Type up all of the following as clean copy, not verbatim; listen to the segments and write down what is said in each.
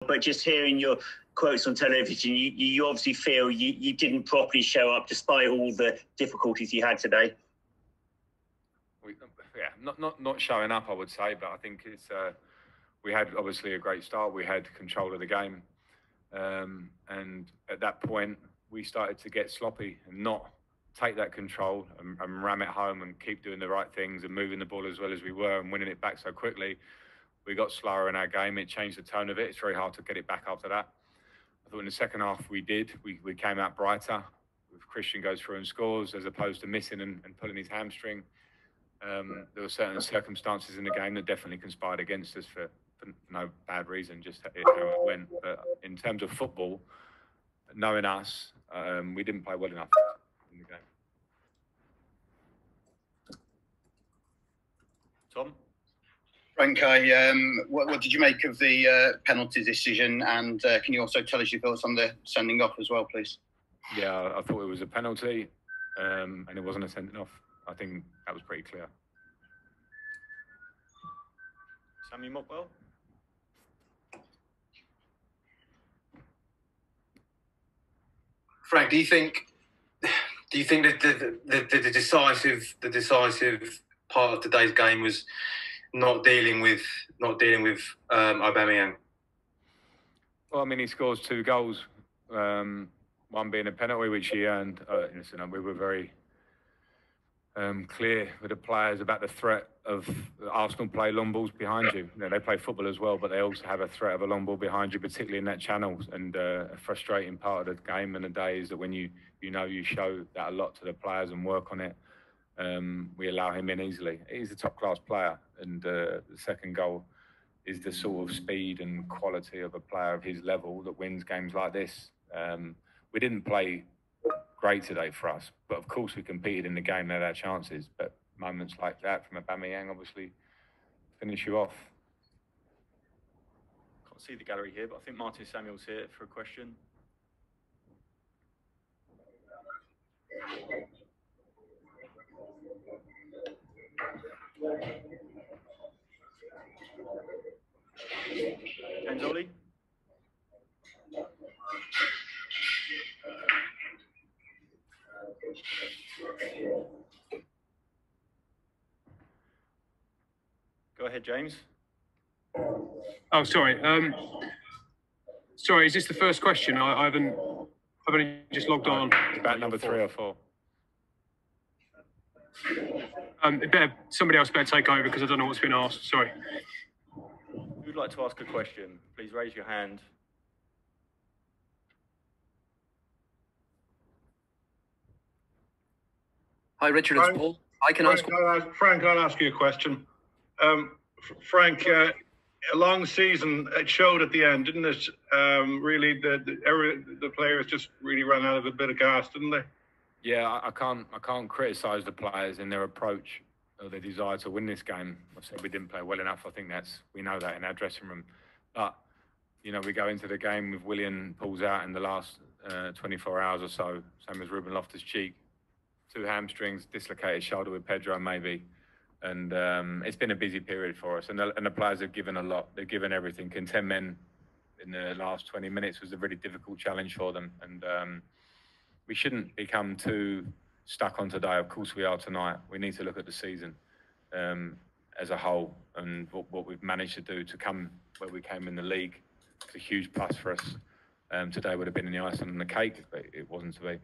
but just hearing your quotes on television, you obviously feel you didn't properly show up despite all the difficulties you had today. Yeah, not showing up, I would say, but I think it's we had obviously a great start. We had control of the game, and at that point we started to get sloppy and not take that control and ram it home and keep doing the right things and moving the ball as well as we were and winning it back so quickly. We got slower in our game. It changed the tone of it. It's very hard to get it back after that. I thought in the second half we did. We came out brighter. If Christian goes through and scores as opposed to missing and pulling his hamstring. There were certain circumstances in the game that definitely conspired against us for no bad reason, just how it went. But in terms of football, knowing us, we didn't play well enough in the game. Tom? Frank, what did you make of the penalty decision? And can you also tell us your thoughts on the sending off as well, please? Yeah, I thought it was a penalty, and it wasn't a sending off. I think that was pretty clear. Sammy Mockwell? Frank, do you think that the decisive part of today's game was not dealing with Aubameyang? Well, I mean, he scores 2 goals, one being a penalty which he earned. Listen, we were very clear with the players about the threat of Arsenal play long balls behind you. You know, they play football as well, but they also have a threat of a long ball behind you, particularly in that channel. And a frustrating part of the game and the day is that when you show that a lot to the players and work on it, we allow him in easily. He's a top-class player, and the second goal is the sort of speed and quality of a player of his level that wins games like this. We didn't play great today for us, but of course we competed in the game and had our chances. But moments like that from Aubameyang obviously finish you off. Can't see the gallery here, but I think Martin Samuel's here for a question. James Ollie? Go ahead, James. Oh, sorry. Sorry, is this the first question? I've only just logged on. About number 3 or 4. Somebody else better take over because I don't know what's been asked. Sorry. Who'd like to ask a question? Please raise your hand. Hi, Richard. It's Paul. Frank, I'll ask you a question. Frank, a long season, it showed at the end, didn't it? Really, the players just really ran out of a bit of gas, didn't they? Yeah, I can't criticise the players in their approach or their desire to win this game. I've said we didn't play well enough. I think we know that in our dressing room. But you know, we go into the game with Willian pulls out in the last 24 hours or so, same as Ruben Loftus-Cheek, 2 hamstrings, dislocated shoulder with Pedro maybe. And it's been a busy period for us, and the players have given a lot. They've given everything. And 10 men in the last 20 minutes was a really difficult challenge for them. And we shouldn't become too stuck on today. Of course we are tonight. We need to look at the season as a whole and what we've managed to do to come where we came in the league. It's a huge plus for us. Today would have been in the icing on the cake, but it wasn't to be.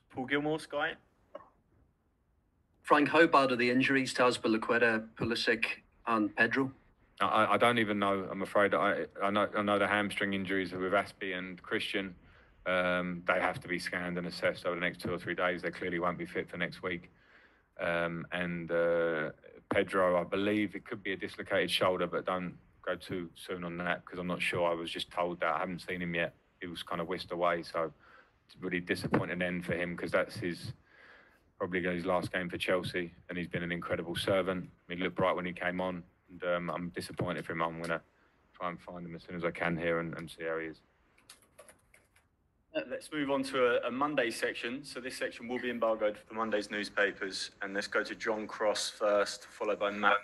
Paul Gilmore, Sky. Frank, how bad are the injuries to Azpilicueta, Pulisic and Pedro? I don't even know. I'm afraid I know the hamstring injuries are with Aspi and Christian. They have to be scanned and assessed over the next 2 or 3 days. They clearly won't be fit for next week. And Pedro, I believe it could be a dislocated shoulder, but don't go too soon on that because I'm not sure. I was just told that. I haven't seen him yet. He was kind of whisked away, so it's a really disappointing end for him because that's probably his last game for Chelsea, and he's been an incredible servant. He looked bright when he came on, and I'm disappointed for him. I'm going to try and find him as soon as I can here and see how he is. Let's move on to a Monday section. So this section will be embargoed for Monday's newspapers, and let's go to John Cross first, followed by Matt.